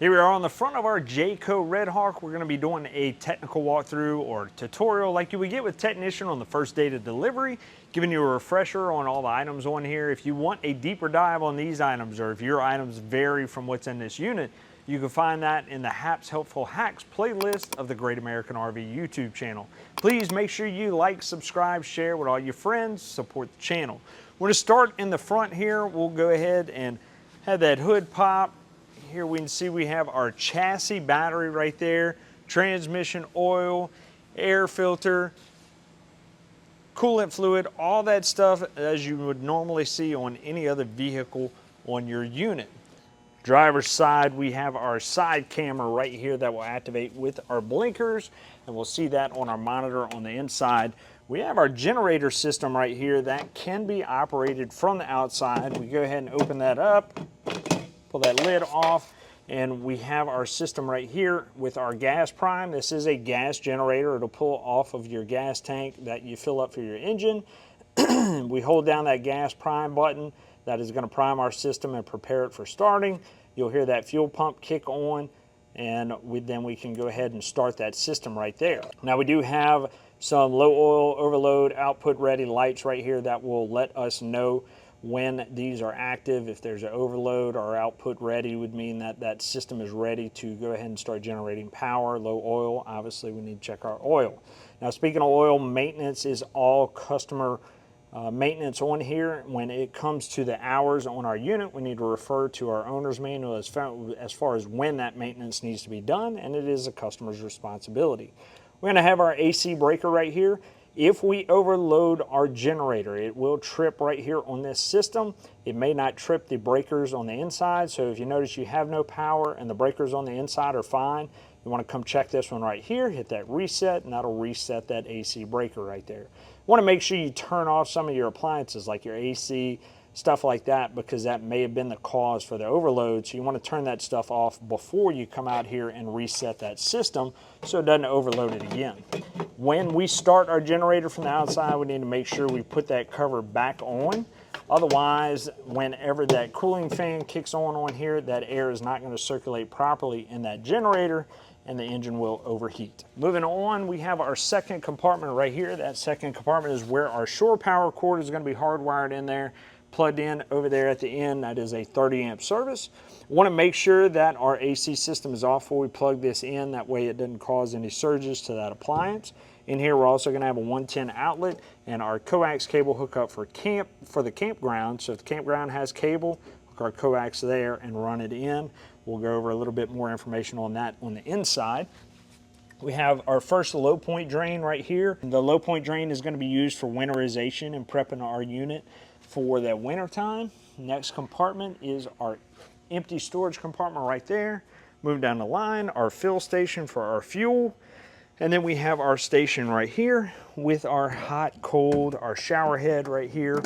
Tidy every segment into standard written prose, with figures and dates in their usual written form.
Here we are on the front of our Jayco Redhawk. We're going to be doing a technical walkthrough or tutorial like you would get with technician on the first day of delivery, giving you a refresher on all the items on here. If you want a deeper dive on these items, or if your items vary from what's in this unit, you can find that in the HAPS Helpful Hacks playlist of the Great American RV YouTube channel. Please make sure you like, subscribe, share with all your friends, support the channel. We're going to start in the front here. We'll go ahead and have that hood pop. Here we can see we have our chassis battery right there, transmission oil, air filter, coolant fluid, all that stuff as you would normally see on any other vehicle on your unit. Driver's side, we have our side camera right here that will activate with our blinkers, and we'll see that on our monitor on the inside. We have our generator system right here that can be operated from the outside. We go ahead and open that up, pull that lid off, and we have our system right here with our gas prime. This is a gas generator. It'll pull off of your gas tank that you fill up for your engine. We hold down that gas prime button. That is going to prime our system and prepare it for starting. You'll hear that fuel pump kick on, and then we can go ahead and start that system right there. Now we do have some low oil, overload, output ready lights right here that will let us know when these are active. If there's an overload or output ready, would mean that that system is ready to go ahead and start generating power. Low oil, obviously we need to check our oil. Now speaking of oil, maintenance is all customer maintenance on here. When it comes to the hours on our unit, we need to refer to our owner's manual as far as when that maintenance needs to be done, and it is a customer's responsibility. We're going to have our AC breaker right here. If we overload our generator, it will trip right here on this system. It may not trip the breakers on the inside, so if you notice you have no power and the breakers on the inside are fine, you want to come check this one right here, hit that reset, and that'll reset that AC breaker right there. You want to make sure you turn off some of your appliances like your AC, stuff like that, because that may have been the cause for the overload. So you want to turn that stuff off before you come out here and reset that system so it doesn't overload it again. When we start our generator from the outside, we need to make sure we put that cover back on. Otherwise, whenever that cooling fan kicks on here, that air is not going to circulate properly in that generator, and the engine will overheat. Moving on, we have our second compartment right here. That second compartment is where our shore power cord is going to be hardwired in there, plugged in over there at the end. That is a 30 amp service. Want to make sure that our AC system is off before we plug this in. That way it doesn't cause any surges to that appliance. In here, we're also going to have a 110 outlet and our coax cable hookup for the campground. So if the campground has cable, hook our coax there and run it in. We'll go over a little bit more information on that on the inside. We have our first low point drain right here. The low point drain is going to be used for winterization and prepping our unit for the winter time. Next compartment is our empty storage compartment right there. Move down the line, our fill station for our fuel. And then we have our station right here with our hot, cold, our shower head right here,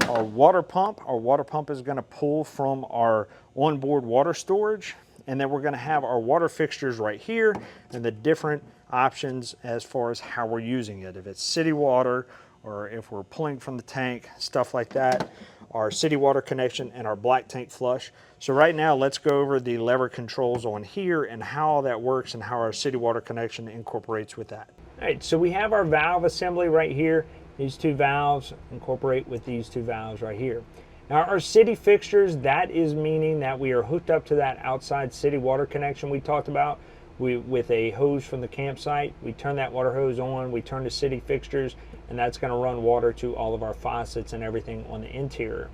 our water pump. Our water pump is going to pull from our onboard water storage. And then we're going to have our water fixtures right here and the different options as far as how we're using it. If it's city water or if we're pulling from the tank, stuff like that. Our city water connection and our black tank flush. So right now, let's go over the lever controls on here and how all that works and how our city water connection incorporates with that. All right, so we have our valve assembly right here. These two valves incorporate with these two valves right here. Now our city fixtures, that is meaning that we are hooked up to that outside city water connection we talked about. With a hose from the campsite, we turn that water hose on, we turn the city fixtures, and that's going to run water to all of our faucets and everything on the interior.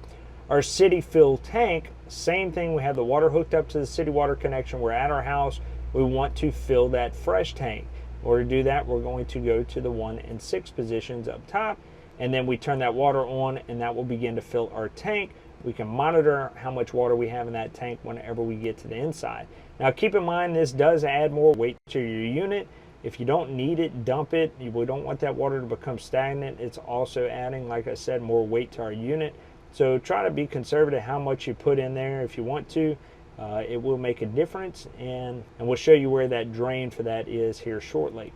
Our city fill tank, same thing. We have the water hooked up to the city water connection. We're at our house. We want to fill that fresh tank. In order to do that, we're going to go to the 1 and 6 positions up top, and then we turn that water on, and that will begin to fill our tank. We can monitor how much water we have in that tank whenever we get to the inside. Now keep in mind, this does add more weight to your unit. If you don't need it, dump it. We don't want that water to become stagnant. It's also adding, like I said, more weight to our unit. So try to be conservative how much you put in there if you want to. It will make a difference, and we'll show you where that drain for that is here shortly.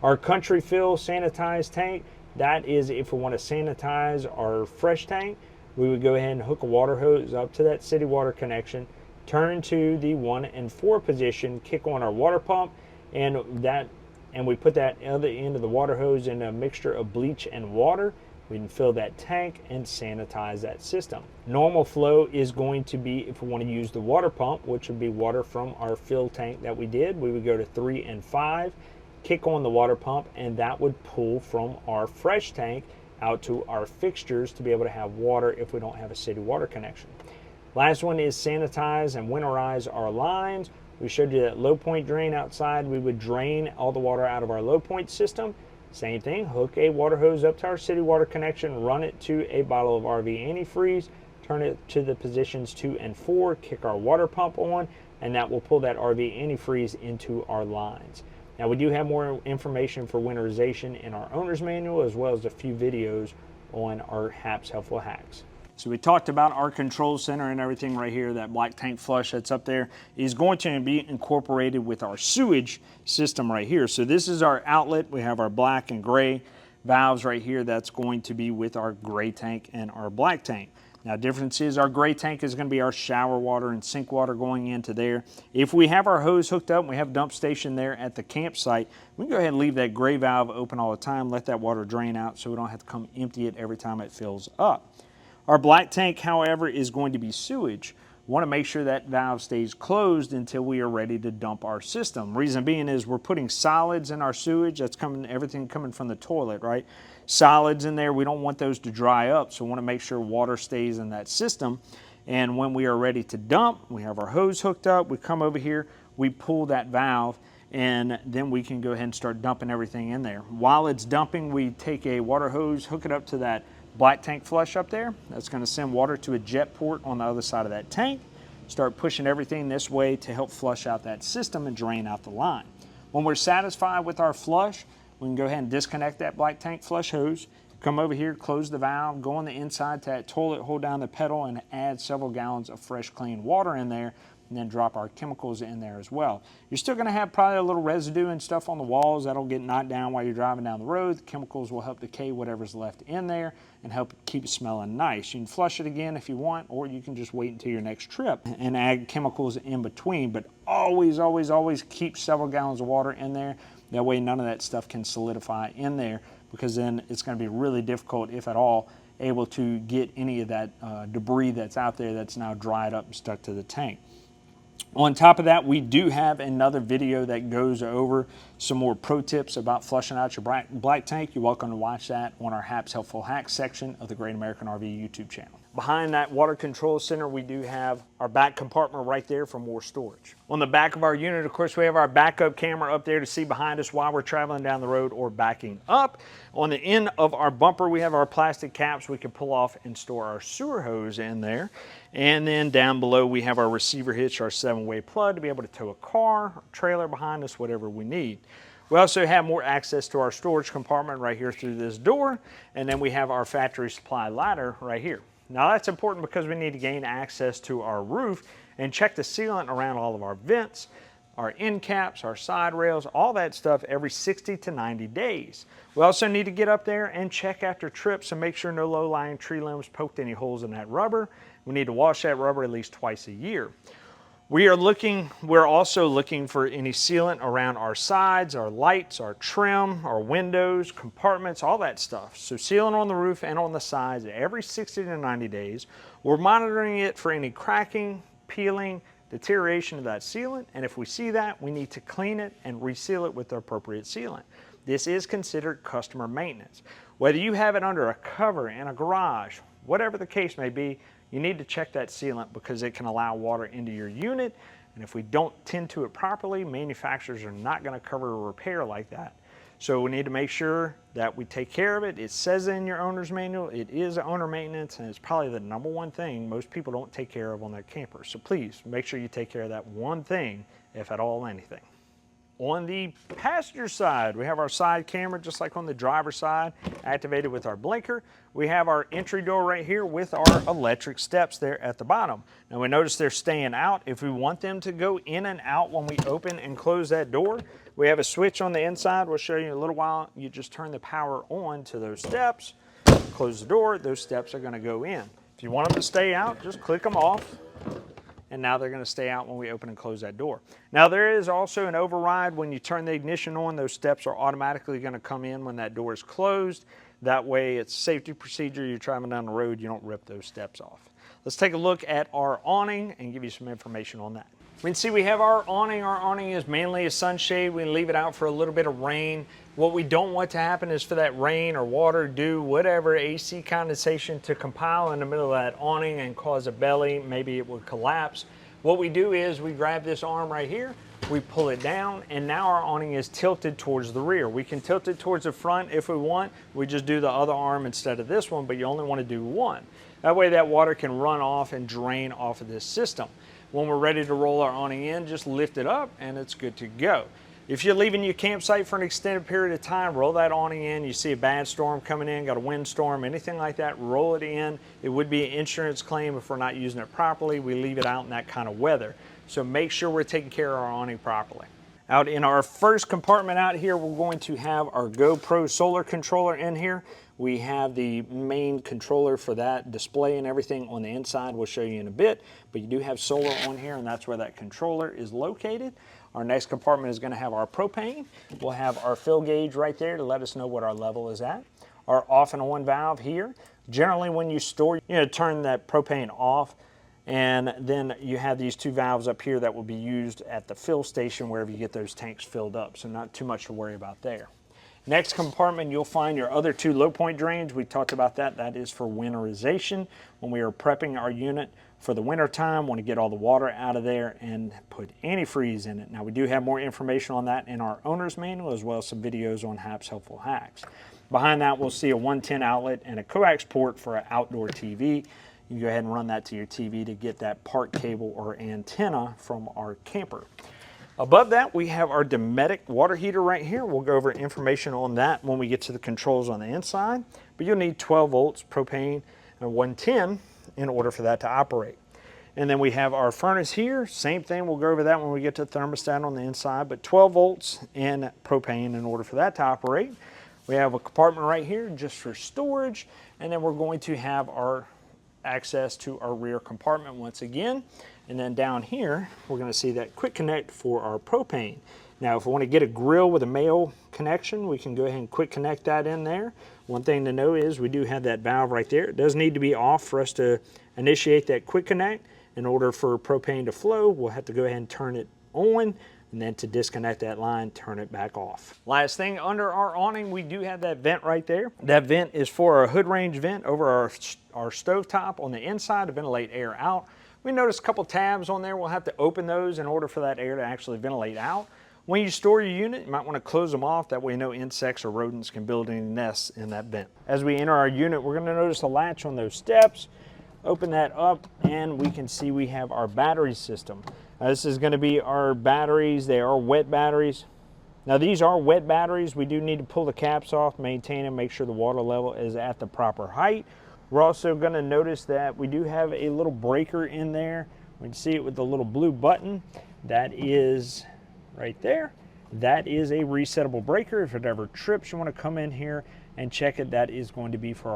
Our country fill sanitized tank, that is if we want to sanitize our fresh tank, we would go ahead and hook a water hose up to that city water connection, turn to the 1 and 4 position, kick on our water pump, and we put that other end of the water hose in a mixture of bleach and water. We can fill that tank and sanitize that system. Normal flow is going to be, if we want to use the water pump, which would be water from our fill tank that we did, we would go to 3 and 5, kick on the water pump, and that would pull from our fresh tank out to our fixtures to be able to have water if we don't have a city water connection. Last one is sanitize and winterize our lines. We showed you that low point drain outside. We would drain all the water out of our low point system. Same thing, hook a water hose up to our city water connection, run it to a bottle of RV antifreeze, turn it to the positions 2 and 4, kick our water pump on, and that will pull that RV antifreeze into our lines. Now we do have more information for winterization in our owner's manual, as well as a few videos on our HAPS Helpful Hacks. So we talked about our control center and everything right here. That black tank flush that's up there is going to be incorporated with our sewage system right here. So this is our outlet. We have our black and gray valves right here. That's going to be with our gray tank and our black tank. Now, difference is our gray tank is going to be our shower water and sink water going into there. If we have our hose hooked up and we have a dump station there at the campsite, we can go ahead and leave that gray valve open all the time, let that water drain out so we don't have to come empty it every time it fills up. Our black tank, however, is going to be sewage. We want to make sure that valve stays closed until we are ready to dump our system. Reason being is we're putting solids in our sewage. That's everything coming from the toilet, right? Solids in there, we don't want those to dry up, so we want to make sure water stays in that system. And when we are ready to dump, we have our hose hooked up, we come over here, we pull that valve, and then we can go ahead and start dumping everything in there. While it's dumping, we take a water hose, hook it up to that black tank flush up there. That's going to send water to a jet port on the other side of that tank. Start pushing everything this way to help flush out that system and drain out the line. When we're satisfied with our flush, we can go ahead and disconnect that black tank flush hose, come over here, close the valve, go on the inside to that toilet, hold down the pedal, and add several gallons of fresh, clean water in there, and then drop our chemicals in there as well. You're still going to have probably a little residue and stuff on the walls that'll get knocked down while you're driving down the road. The chemicals will help decay whatever's left in there and help keep it smelling nice. You can flush it again if you want, or you can just wait until your next trip and add chemicals in between. But always, always, always keep several gallons of water in there. That way none of that stuff can solidify in there, because then it's going to be really difficult, if at all, able to get any of that debris that's out there that's now dried up and stuck to the tank. On top of that, we do have another video that goes over some more pro tips about flushing out your black tank. You're welcome to watch that on our HAPS Helpful Hacks section of the Great American RV YouTube channel. Behind that water control center, we do have our back compartment right there for more storage. On the back of our unit, of course, we have our backup camera up there to see behind us while we're traveling down the road or backing up. On the end of our bumper, we have our plastic caps we can pull off and store our sewer hose in there. And then down below, we have our receiver hitch, our 7-way plug to be able to tow a car or trailer behind us, whatever we need. We also have more access to our storage compartment right here through this door. And then we have our factory supply ladder right here. Now that's important because we need to gain access to our roof and check the sealant around all of our vents, our end caps, our side rails, all that stuff every 60 to 90 days. We also need to get up there and check after trips and make sure no low-lying tree limbs poked any holes in that rubber. We need to wash that rubber at least twice a year. We're also looking for any sealant around our sides, our lights, our trim, our windows, compartments, all that stuff. So sealant on the roof and on the sides every 60 to 90 days. We're monitoring it for any cracking, peeling, deterioration of that sealant, and if we see that, we need to clean it and reseal it with the appropriate sealant. This is considered customer maintenance. Whether you have it under a cover in a garage, whatever the case may be, you need to check that sealant because it can allow water into your unit, and if we don't tend to it properly, manufacturers are not going to cover a repair like that. So we need to make sure that we take care of it. It says in your owner's manual, it is owner maintenance, and it's probably the #1 thing most people don't take care of on their camper. So please make sure you take care of that one thing, if at all anything. On the passenger side, we have our side camera, just like on the driver's side, activated with our blinker. We have our entry door right here with our electric steps there at the bottom. Now we notice they're staying out. If we want them to go in and out when we open and close that door, we have a switch on the inside. We'll show you in a little while. You just turn the power on to those steps, close the door, those steps are gonna go in. If you want them to stay out, just click them off, and now they're going to stay out when we open and close that door. Now there is also an override. When you turn the ignition on, those steps are automatically going to come in when that door is closed. That way it's safety procedure. You're traveling down the road, you don't rip those steps off. Let's take a look at our awning and give you some information on that. We can see we have our awning. Our awning is mainly a sunshade. We can leave it out for a little bit of rain. What we don't want to happen is for that rain or water, dew, whatever, AC condensation to compile in the middle of that awning and cause a belly. Maybe it would collapse. What we do is we grab this arm right here, we pull it down, and now our awning is tilted towards the rear. We can tilt it towards the front if we want. We just do the other arm instead of this one, but you only want to do one. That way that water can run off and drain off of this system. When we're ready to roll our awning in, just lift it up and it's good to go. If you're leaving your campsite for an extended period of time, roll that awning in. You see a bad storm coming in, got a windstorm, anything like that, roll it in. It would be an insurance claim if we're not using it properly. We leave it out in that kind of weather. So make sure we're taking care of our awning properly. Out in our first compartment out here, we're going to have our GoPro solar controller in here. We have the main controller for that display and everything on the inside. We'll show you in a bit, but you do have solar on here, and that's where that controller is located. Our next compartment is going to have our propane. We'll have our fill gauge right there to let us know what our level is at. Our off and on valve here. Generally when you store, turn that propane off, and then you have these two valves up here that will be used at the fill station wherever you get those tanks filled up, so not too much to worry about there. Next compartment, you'll find your other two low point drains. We talked about that. That is for winterization. When we are prepping our unit for the winter time, want to get all the water out of there and put antifreeze in it. Now we do have more information on that in our owner's manual, as well as some videos on HAP's Helpful Hacks. Behind that, we'll see a 110 outlet and a coax port for an outdoor TV. You can go ahead and run that to your TV to get that park cable or antenna from our camper. Above that, we have our Dometic water heater right here. We'll go over information on that when we get to the controls on the inside. But you'll need 12 volts propane and 110 in order for that to operate. And then we have our furnace here. Same thing, we'll go over that when we get to the thermostat on the inside, but 12 volts and propane in order for that to operate. We have a compartment right here just for storage, and then we're going to have our access to our rear compartment once again. And then down here, we're going to see that quick connect for our propane. Now, if we want to get a grill with a male connection, we can go ahead and quick connect that in there. One thing to know is we do have that valve right there. It does need to be off for us to initiate that quick connect. In order for propane to flow, we'll have to go ahead and turn it on, and then to disconnect that line, turn it back off. Last thing, under our awning, we do have that vent right there. That vent is for our hood range vent over our stovetop on the inside to ventilate air out. We notice a couple tabs on there. We'll have to open those in order for that air to actually ventilate out. When you store your unit, you might want to close them off. That way no insects or rodents can build any nests in that vent. As we enter our unit, we're going to notice a latch on those steps. Open that up, and we can see we have our battery system. Now, this is going to be our batteries. They are wet batteries. Now, these are wet batteries. We do need to pull the caps off, maintain them, make sure the water level is at the proper height. We're also going to notice that we do have a little breaker in there. We can see it with the little blue button. That is right there. That is a resettable breaker. If it ever trips, you want to come in here and check it. That is going to be for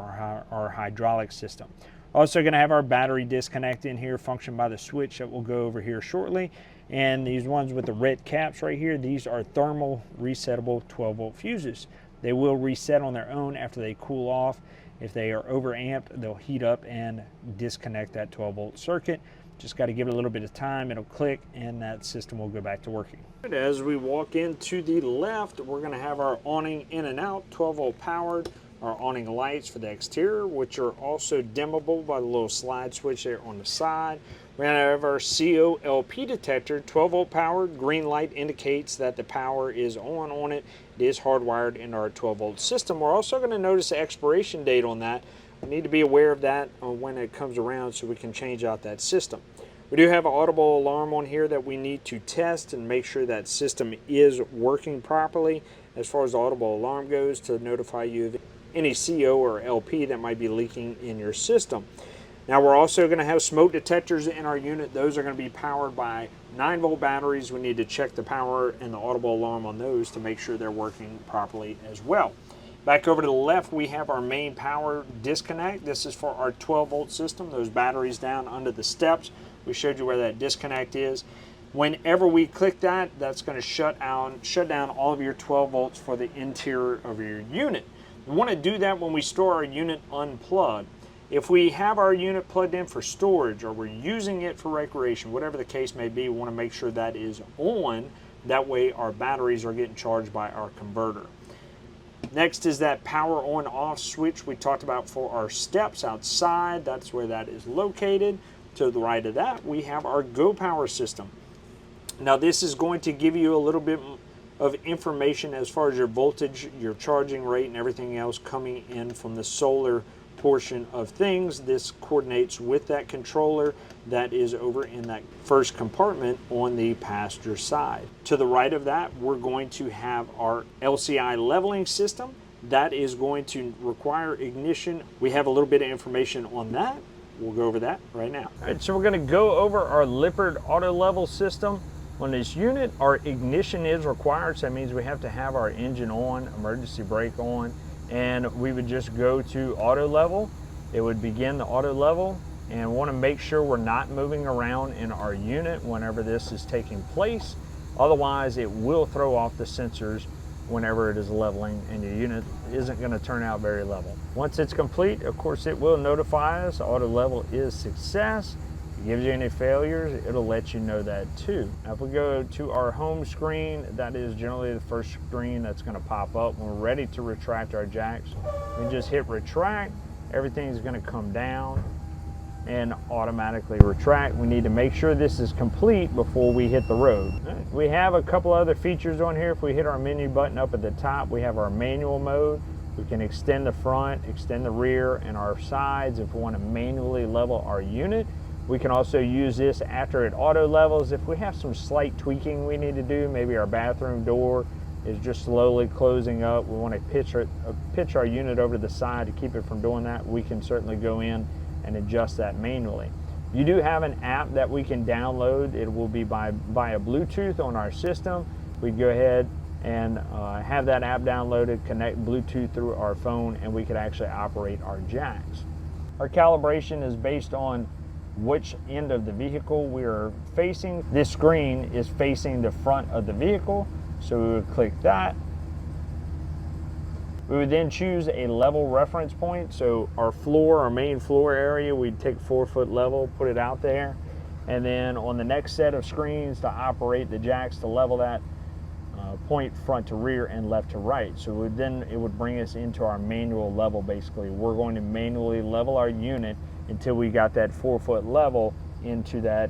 our hydraulic system. Also going to have our battery disconnect in here, function by the switch that we'll go over here shortly. And these ones with the red caps right here, these are thermal resettable 12 volt fuses. They will reset on their own after they cool off. If they are overamped, they'll heat up and disconnect that 12 volt circuit. Just got to give it a little bit of time, it'll click, and that system will go back to working. As we walk into the left, we're going to have our awning in and out, 12 volt powered. Our awning lights for the exterior, which are also dimmable by the little slide switch there on the side. We're going to have our COLP detector, 12 volt powered. Green light indicates that the power is on it. It is hardwired into our 12 volt system. We're also going to notice the expiration date on that. We need to be aware of that when it comes around so we can change out that system. We do have an audible alarm on here that we need to test and make sure that system is working properly as far as the audible alarm goes, to notify you of any CO or LP that might be leaking in your system. Now, we're also going to have smoke detectors in our unit. Those are going to be powered by 9 volt batteries. We need to check the power and the audible alarm on those to make sure they're working properly as well. Back over to the left, we have our main power disconnect. This is for our 12 volt system. Those batteries down under the steps We showed you where that disconnect is. Whenever we click that, that's going to shut down all of your 12 volts for the interior of your unit. We want to do that when we store our unit unplugged. If we have our unit plugged in for storage or we're using it for recreation, whatever the case may be, we want to make sure that is on. That way our batteries are getting charged by our converter. Next is that power on off switch we talked about for our steps outside. That's where that is located. To the right of that, we have our Go Power system. Now this is going to give you a little bit of information as far as your voltage, your charging rate, and everything else coming in from the solar portion of things. This coordinates with that controller that is over in that first compartment on the passenger side. To the right of that, we're going to have our LCI leveling system. That is going to require ignition. We have a little bit of information on that. We'll go over that right now. All right, so we're going to go over our Lippert auto level system. On this unit, our ignition is required, so that means we have to have our engine on, emergency brake on, and we would just go to auto level. It would begin the auto level, and want to make sure we're not moving around in our unit whenever this is taking place. Otherwise, it will throw off the sensors whenever it is leveling, and your unit isn't going to turn out very level. Once it's complete, of course, it will notify us auto level is success. If it gives you any failures, it'll let you know that too. Now, if we go to our home screen, that is generally the first screen that's going to pop up when we're ready to retract our jacks. We just hit retract, everything's going to come down and automatically retract. We need to make sure this is complete before we hit the road. Right. We have a couple other features on here. If we hit our menu button up at the top, we have our manual mode. We can extend the front, extend the rear, and our sides if we want to manually level our unit. We can also use this after it auto levels. If we have some slight tweaking we need to do, maybe our bathroom door is just slowly closing up, we want to pitch our unit over to the side to keep it from doing that, we can certainly go in and adjust that manually. You do have an app that we can download. It will be via Bluetooth on our system. We'd go ahead and have that app downloaded, connect Bluetooth through our phone, and we could actually operate our jacks. Our calibration is based on which end of the vehicle we're facing. This screen is facing the front of the vehicle, so we would click that. We would then choose a level reference point. So our floor, our main floor area, we'd take 4-foot level, put it out there, and then on the next set of screens to operate the jacks to level that point front to rear and left to right. So it would bring us into our manual level. Basically, we're going to manually level our unit until we got that 4-foot level into that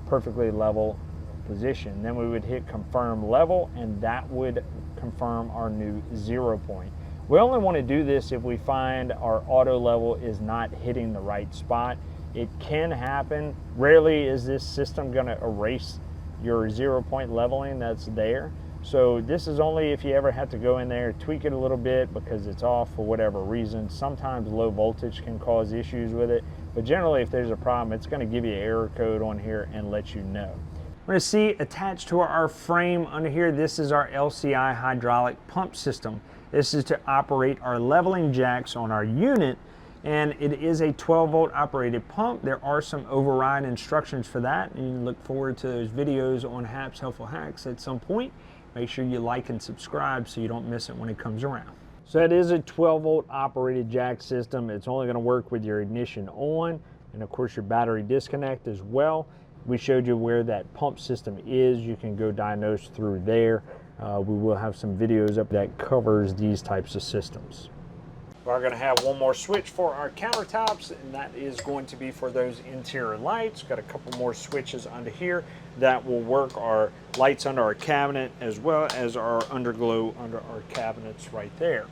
perfectly level position. Then we would hit confirm level, and that would confirm our new 0 point. We only want to do this if we find our auto level is not hitting the right spot. It can happen. Rarely is this system going to erase your 0 point leveling that's there. So this is only if you ever have to go in there, tweak it a little bit because it's off for whatever reason. Sometimes low voltage can cause issues with it, but generally if there's a problem, it's going to give you an error code on here and let you know. We're going to see attached to our frame under here, this is our LCI hydraulic pump system. This is to operate our leveling jacks on our unit, and it is a 12-volt operated pump. There are some override instructions for that, and you look forward to those videos on Hap's Helpful Hacks at some point. Make sure you like and subscribe so you don't miss it when it comes around. So it is a 12-volt operated jack system. It's only going to work with your ignition on, and of course your battery disconnect as well. We showed you where that pump system is. You can go diagnose through there. We will have some videos up that covers these types of systems. We're going to have one more switch for our countertops, and that is going to be for those interior lights. Got a couple more switches under here that will work our lights under our cabinet as well as our underglow under our cabinets right there.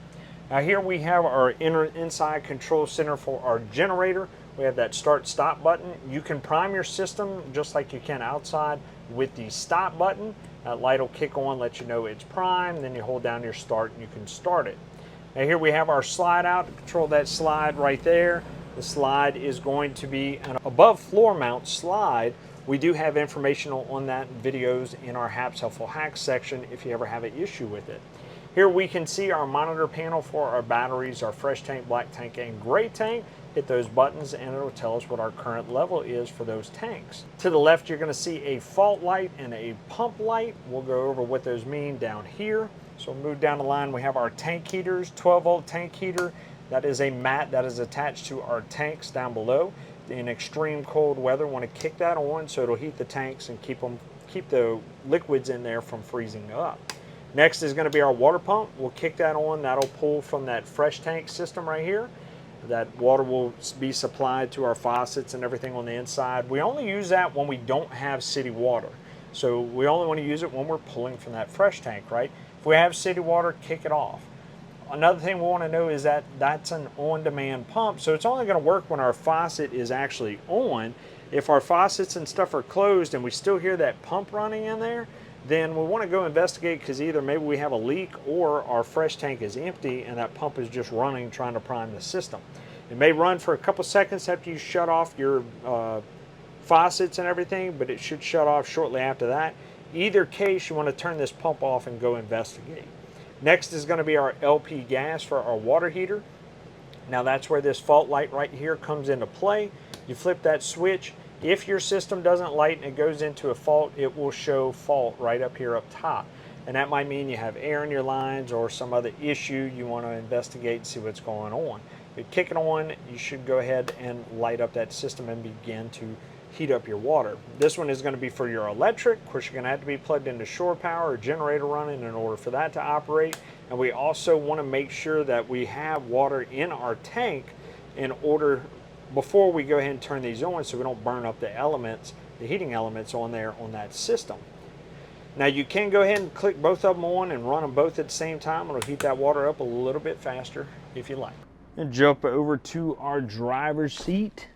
Now here we have our inside control center for our generator. We have that start stop button. You can prime your system just like you can outside with the stop button. That light will kick on, let you know it's primed, then you hold down your start and you can start it. Now here we have our slide out to control that slide right there. The slide is going to be an above floor mount slide. We do have informational on that videos in our Hap's Helpful Hacks section if you ever have an issue with it. Here we can see our monitor panel for our batteries, our fresh tank, black tank, and gray tank. hit those buttons and it'll tell us what our current level is for those tanks. To the left, you're gonna see a fault light and a pump light. We'll go over what those mean down here. So we'll move down the line. We have our tank heaters, 12-volt tank heater. That is a mat that is attached to our tanks down below. In extreme cold weather, want to kick that on so it'll heat the tanks and keep the liquids in there from freezing up. Next is going to be our water pump. We'll kick that on. That'll pull from that fresh tank system right here. That water will be supplied to our faucets and everything on the inside. We only use that when we don't have city water. So we only want to use it when we're pulling from that fresh tank, right? If we have city water, kick it off. Another thing we want to know is that that's an on-demand pump, so it's only going to work when our faucet is actually on. If our faucets and stuff are closed and we still hear that pump running in there, then we want to go investigate, because either maybe we have a leak or our fresh tank is empty and that pump is just running trying to prime the system. It may run for a couple seconds after you shut off your faucets and everything, but it should shut off shortly after that. Either case, you want to turn this pump off and go investigate. Next is going to be our LP gas for our water heater. Now that's where this fault light right here comes into play. You flip that switch. If your system doesn't light and it goes into a fault, it will show fault right up here up top. And that might mean you have air in your lines or some other issue you want to investigate and see what's going on. If you kick it on, you should go ahead and light up that system and begin to heat up your water. This one is going to be for your electric. Of course, you're going to have to be plugged into shore power or generator running in order for that to operate. And we also want to make sure that we have water in our tank in order before we go ahead and turn these on, so we don't burn up the elements, the heating elements on there on that system. Now you can go ahead and click both of them on and run them both at the same time. It'll heat that water up a little bit faster if you like. And jump over to our driver's seat.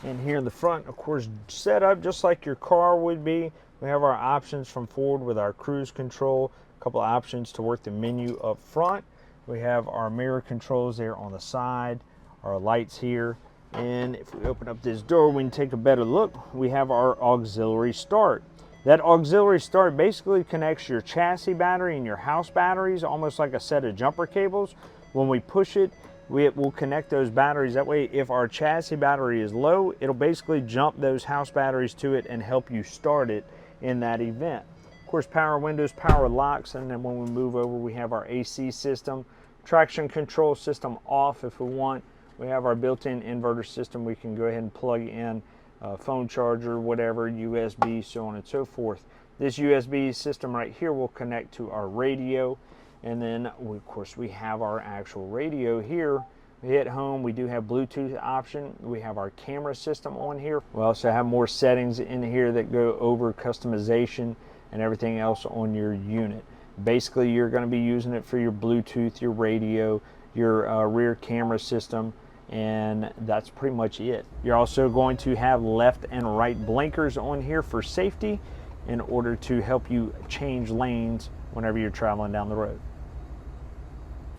And here in the front, of course, set up just like your car would be. We have our options from forward with our cruise control, a couple of options to work the menu up front. We have our mirror controls there on the side, our lights here. And if we open up this door, we can take a better look. We have our auxiliary start. That auxiliary start basically connects your chassis battery and your house batteries, almost like a set of jumper cables. When we push it, it will connect those batteries. That way, if our chassis battery is low, it'll basically jump those house batteries to it and help you start it in that event. Of course, power windows, power locks, and then when we move over, we have our AC system, traction control system off if we want. We have our built-in inverter system. We can go ahead and plug in a phone charger, whatever, USB, so on and so forth. This USB system right here will connect to our radio. And then, of course, we have our actual radio here. We hit home. We do have Bluetooth option. We have our camera system on here. We also have more settings in here that go over customization and everything else on your unit. Basically, you're going to be using it for your Bluetooth, your radio, your rear camera system, and that's pretty much it. You're also going to have left and right blinkers on here for safety in order to help you change lanes whenever you're traveling down the road.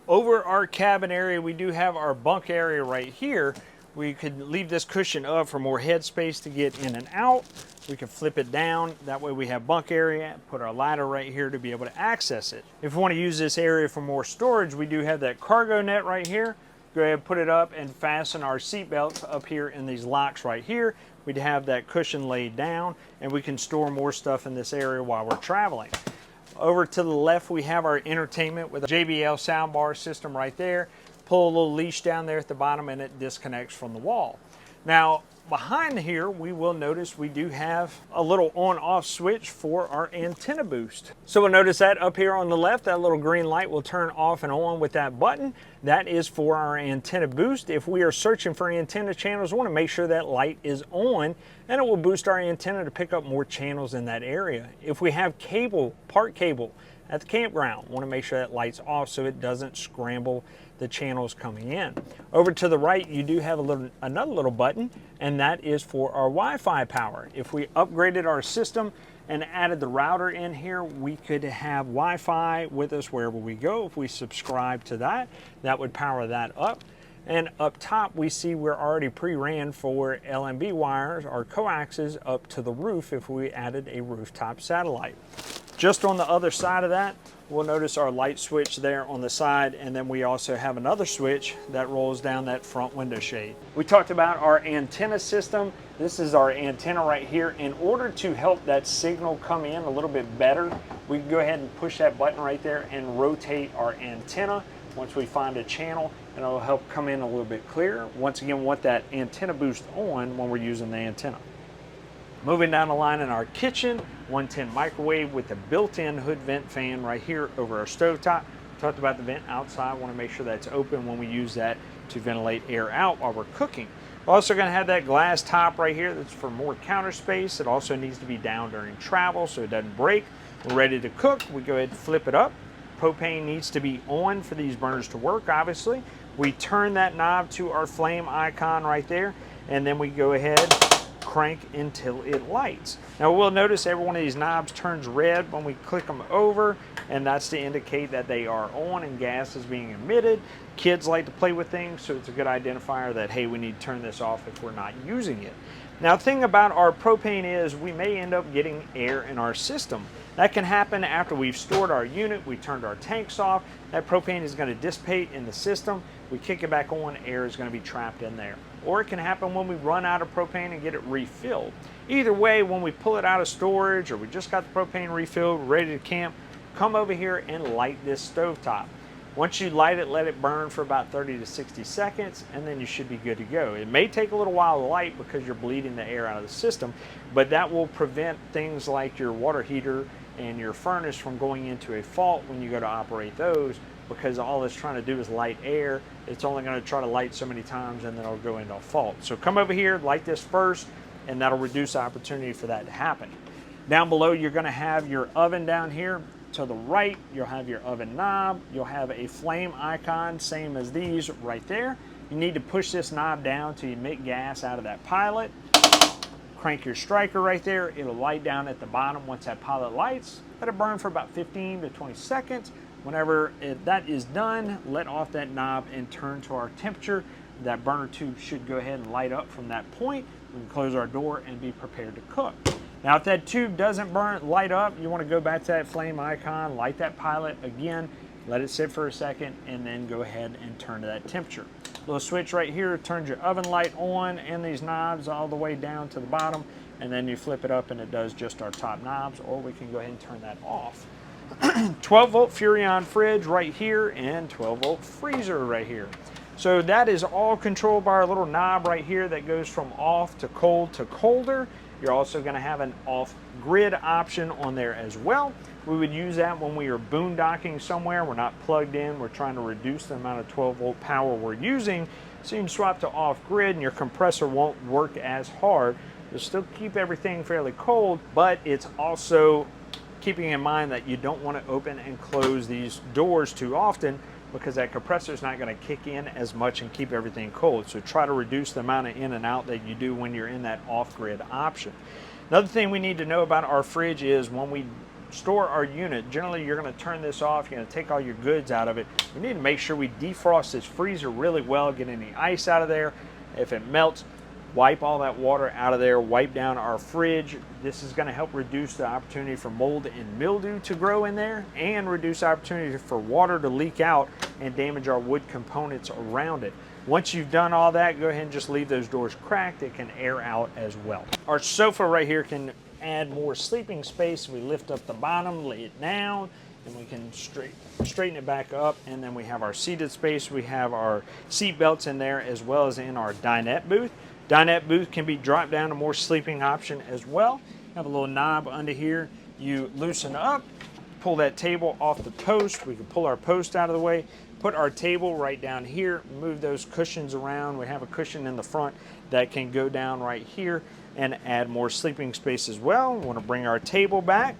Over our cabin area, we do have our bunk area right here. We could leave this cushion up for more headspace to get in and out. We can flip it down. That way we have bunk area, put our ladder right here to be able to access it. If we want to use this area for more storage, we do have that cargo net right here. Go ahead, put it up and fasten our seat belts up here in these locks right here. We'd have that cushion laid down and we can store more stuff in this area while we're traveling. Over to the left, we have our entertainment with a JBL soundbar system right there. Pull a little leash down there at the bottom and it disconnects from the wall. Now, behind here, we will notice we do have a little on-off switch for our antenna boost. So we'll notice that up here on the left, that little green light will turn off and on with that button. That is for our antenna boost. If we are searching for antenna channels, we want to make sure that light is on, and it will boost our antenna to pick up more channels in that area. If we have cable, part cable at the campground, we want to make sure that light's off so it doesn't scramble the channels coming in. Over to the right, you do have another little button, and that is for our Wi-Fi power. If we upgraded our system and added the router in here, we could have Wi-Fi with us wherever we go. If we subscribe to that, that would power that up. And up top, we see we're already pre-ran for LMB wires or coaxes up to the roof if we added a rooftop satellite. Just on the other side of that, we'll notice our light switch there on the side, and then we also have another switch that rolls down that front window shade. We talked about our antenna system. This is our antenna right here. In order to help that signal come in a little bit better, we can go ahead and push that button right there and rotate our antenna once we find a channel, and it'll help come in a little bit clearer. Once again, we want that antenna boost on when we're using the antenna. Moving down the line in our kitchen, 110 microwave with the built-in hood vent fan right here over our stovetop. Talked about the vent outside. Want to make sure that's open when we use that to ventilate air out while we're cooking. We're also going to have that glass top right here that's for more counter space. It also needs to be down during travel so it doesn't break. We're ready to cook. We go ahead and flip it up. Propane needs to be on for these burners to work, obviously. We turn that knob to our flame icon right there, and then we go ahead, crank until it lights. Now we'll notice every one of these knobs turns red when we click them over, and that's to indicate that they are on and gas is being emitted. Kids like to play with things, so it's a good identifier that, hey, we need to turn this off if we're not using it. Now the thing about our propane is we may end up getting air in our system. That can happen after we've stored our unit, we turned our tanks off, that propane is going to dissipate in the system, we kick it back on, air is going to be trapped in there. Or it can happen when we run out of propane and get it refilled. Either way, when we pull it out of storage or we just got the propane refilled, ready to camp, come over here and light this stovetop. Once you light it, let it burn for about 30 to 60 seconds, and then you should be good to go. It may take a little while to light because you're bleeding the air out of the system, but that will prevent things like your water heater and your furnace from going into a fault when you go to operate those, because all it's trying to do is light air. It's only going to try to light so many times and then it'll go into a fault. So come over here, light this first, and that'll reduce the opportunity for that to happen. Down below, you're going to have your oven down here. To the right, you'll have your oven knob. You'll have a flame icon, same as these right there. You need to push this knob down to emit gas out of that pilot. Crank your striker right there. It'll light down at the bottom. Once that pilot lights, let it burn for about 15 to 20 seconds. Whenever that is done, let off that knob and turn to our temperature. That burner tube should go ahead and light up from that point. We can close our door and be prepared to cook. Now, if that tube doesn't light up, you want to go back to that flame icon, light that pilot again, let it sit for a second, and then go ahead and turn to that temperature. Little switch right here turns your oven light on and these knobs all the way down to the bottom, and then you flip it up and it does just our top knobs, or we can go ahead and turn that off. 12-volt Furrion fridge right here and 12-volt freezer right here. So that is all controlled by our little knob right here that goes from off to cold to colder. You're also going to have an off-grid option on there as well. We would use that when we are boondocking somewhere. We're not plugged in. We're trying to reduce the amount of 12-volt power we're using. So you can swap to off-grid and your compressor won't work as hard. You'll still keep everything fairly cold, but it's also keeping in mind that you don't want to open and close these doors too often, because that compressor is not going to kick in as much and keep everything cold. So try to reduce the amount of in and out that you do when you're in that off-grid option. Another thing we need to know about our fridge is when we store our unit, generally you're going to turn this off, you're going to take all your goods out of it. We need to make sure we defrost this freezer really well, get any ice out of there. If it melts, wipe all that water out of there, wipe down our fridge. This is going to help reduce the opportunity for mold and mildew to grow in there, and reduce the opportunity for water to leak out and damage our wood components around it. Once you've done all that, go ahead and just leave those doors cracked. It can air out as well. Our sofa right here can add more sleeping space. We lift up the bottom, lay it down, and we can straighten it back up. And then we have our seated space. We have our seat belts in there, as well as in our dinette booth. Dinette booth can be dropped down to more sleeping option as well. Have a little knob under here. You loosen up, pull that table off the post. We can pull our post out of the way, put our table right down here, move those cushions around. We have a cushion in the front that can go down right here and add more sleeping space as well. We want to bring our table back.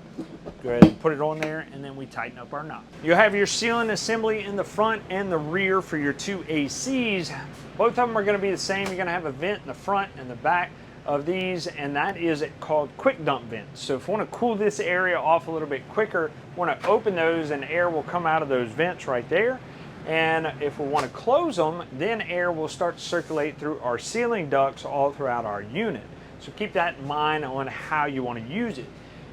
Go ahead and put it on there, and then we tighten up our knob. You'll have your ceiling assembly in the front and the rear for your two ACs. Both of them are going to be the same. You're going to have a vent in the front and the back of these, and that is called quick dump vents. So if we want to cool this area off a little bit quicker, we want to open those and air will come out of those vents right there. And if we want to close them, then air will start to circulate through our ceiling ducts all throughout our unit. So keep that in mind on how you want to use it.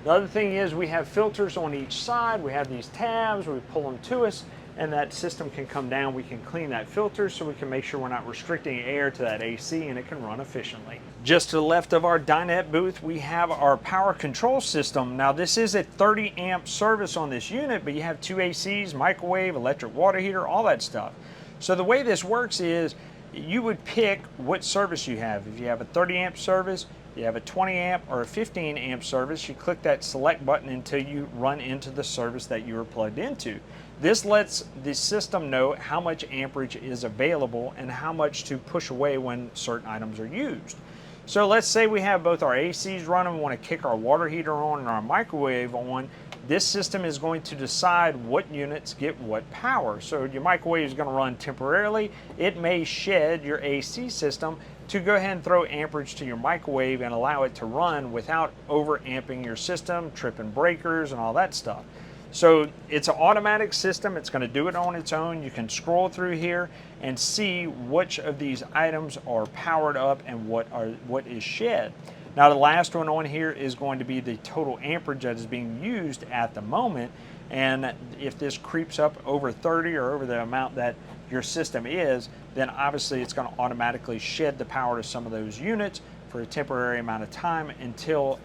The other thing is we have filters on each side. We have these tabs, we pull them to us, and that system can come down. We can clean that filter so we can make sure we're not restricting air to that AC and it can run efficiently. Just to the left of our dinette booth, we have our power control system. Now this is a 30 amp service on this unit, but you have 2 ACs, microwave, electric water heater, all that stuff. So the way this works is you would pick what service you have. If you have a 30 amp service, you have a 20 amp or a 15 amp service, you click that select button until you run into the service that you are plugged into. This lets the system know how much amperage is available and how much to push away when certain items are used. So let's say we have both our ACs running, we want to kick our water heater on and our microwave on. This system is going to decide what units get what power. So your microwave is going to run temporarily. It may shed your AC system to go ahead and throw amperage to your microwave and allow it to run without over amping your system, tripping breakers and all that stuff. So it's an automatic system. It's going to do it on its own. You can scroll through here and see which of these items are powered up and what is shed. Now the last one on here is going to be the total amperage that is being used at the moment, and if this creeps up over 30 or over the amount that your system is, then obviously it's going to automatically shed the power to some of those units for a temporary amount of time until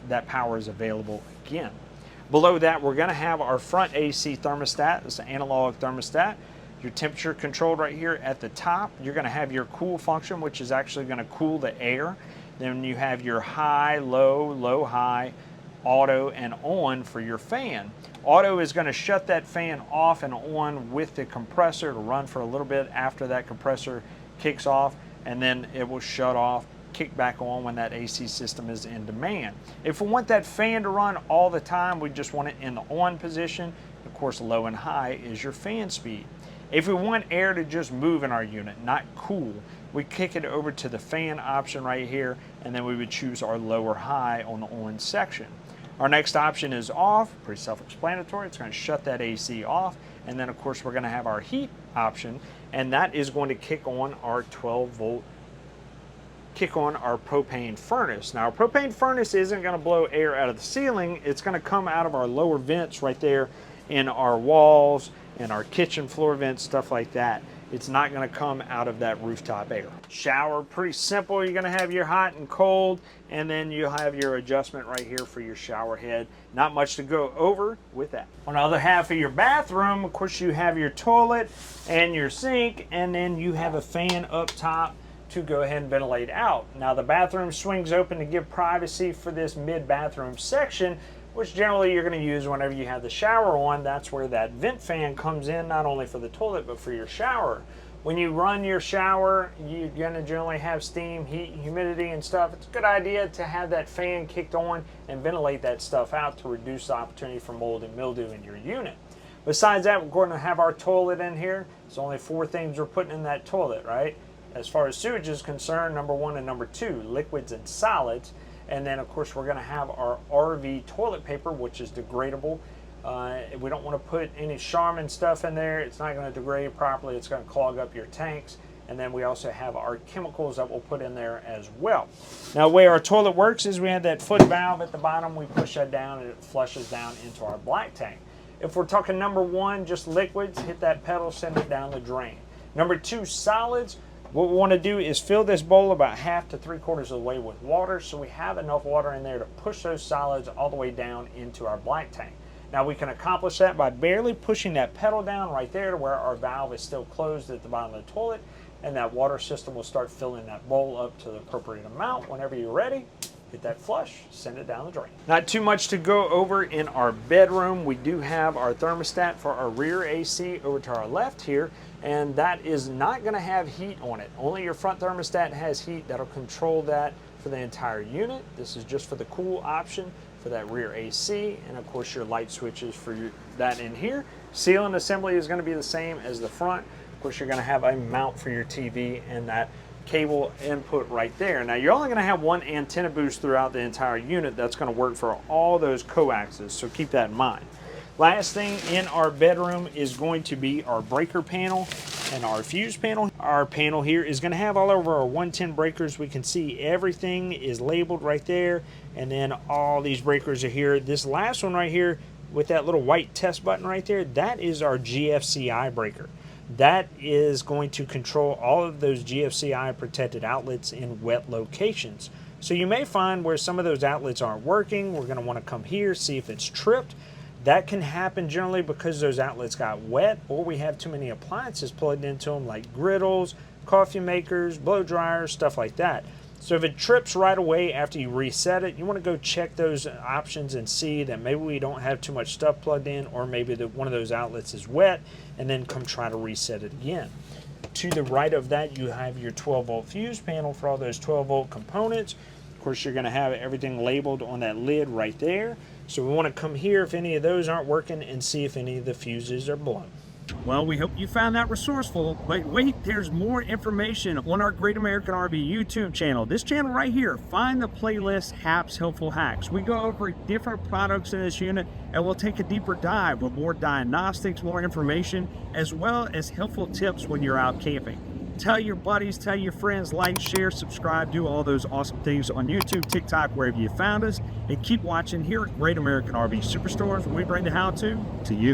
that power is available again. Below that, we're going to have our front AC thermostat. It's an analog thermostat. Your temperature controlled right here at the top. You're going to have your cool function, which is actually going to cool the air. Then you have your high, low, low, high, auto, and on for your fan. Auto is going to shut that fan off and on with the compressor to run for a little bit after that compressor kicks off, and then it will shut off, kick back on when that AC system is in demand. If we want that fan to run all the time, we just want it in the on position. Of course, low and high is your fan speed. If we want air to just move in our unit, not cool, we kick it over to the fan option right here, and then we would choose our low or high on the on section. Our next option is off, pretty self-explanatory. It's going to shut that AC off, and then of course we're going to have our heat option, and that is going to kick on our 12 volt, kick on our propane furnace. Now our propane furnace isn't going to blow air out of the ceiling. It's going to come out of our lower vents right there in our walls and our kitchen floor vents, stuff like that. It's not going to come out of that rooftop air. Shower, pretty simple. You're going to have your hot and cold, and then you'll have your adjustment right here for your shower head. Not much to go over with that. On the other half of your bathroom, of course, you have your toilet and your sink, and then you have a fan up top to go ahead and ventilate out. Now the bathroom swings open to give privacy for this mid-bathroom section, which generally you're going to use whenever you have the shower on. That's where that vent fan comes in, not only for the toilet, but for your shower. When you run your shower, you're going to generally have steam, heat, humidity, and stuff. It's a good idea to have that fan kicked on and ventilate that stuff out to reduce the opportunity for mold and mildew in your unit. Besides that, we're going to have our toilet in here. There's only 4 things we're putting in that toilet, right? As far as sewage is concerned, number 1 and number 2, liquids and solids. And then, of course, we're going to have our RV toilet paper, which is degradable. We don't want to put any Charmin stuff in there. It's not going to degrade properly. It's going to clog up your tanks. And then we also have our chemicals that we'll put in there as well. Now, the way our toilet works is we have that foot valve at the bottom. We push that down and it flushes down into our black tank. If we're talking number 1, just liquids, hit that pedal, send it down the drain. Number 2, solids. What we want to do is fill this bowl about half to 3/4 of the way with water, so we have enough water in there to push those solids all the way down into our black tank. Now we can accomplish that by barely pushing that pedal down right there to where our valve is still closed at the bottom of the toilet, and that water system will start filling that bowl up to the appropriate amount. Whenever you're ready, hit that flush, send it down the drain. Not too much to go over in our bedroom. We do have our thermostat for our rear AC over to our left here, and that is not going to have heat on it. Only your front thermostat has heat. That'll control that for the entire unit. This is just for the cool option for that rear AC, and of course your light switches for that in here. Ceiling assembly is going to be the same as the front. Of course, you're going to have a mount for your TV and that cable input right there. Now you're only going to have 1 antenna boost throughout the entire unit. That's going to work for all those coaxes, so keep that in mind. Last thing in our bedroom is going to be our breaker panel and our fuse panel. Our panel here is going to have all over our 110 breakers. We can see everything is labeled right there. and then all these breakers are here. This last one right here with that little white test button right there, that is our GFCI breaker. That is going to control all of those GFCI protected outlets in wet locations. So you may find where some of those outlets aren't working. We're going to want to come here, see if it's tripped. That can happen generally because those outlets got wet, or we have too many appliances plugged into them, like griddles, coffee makers, blow dryers, stuff like that. So if it trips right away after you reset it, you want to go check those options and see that maybe we don't have too much stuff plugged in, or maybe one of those outlets is wet, and then come try to reset it again. To the right of that, you have your 12-volt fuse panel for all those 12-volt components. Of course, you're going to have everything labeled on that lid right there. So we want to come here if any of those aren't working and see if any of the fuses are blown. Well, we hope you found that resourceful, but wait, there's more information on our Great American RV YouTube channel. This channel right here, find the playlist Hap's Helpful Hacks. We go over different products in this unit, and we'll take a deeper dive with more diagnostics, more information, as well as helpful tips when you're out camping. Tell your buddies, tell your friends, like, share, subscribe, do all those awesome things on YouTube, TikTok, wherever you found us, and keep watching here at Great American RV Superstores, where we bring the how-to you.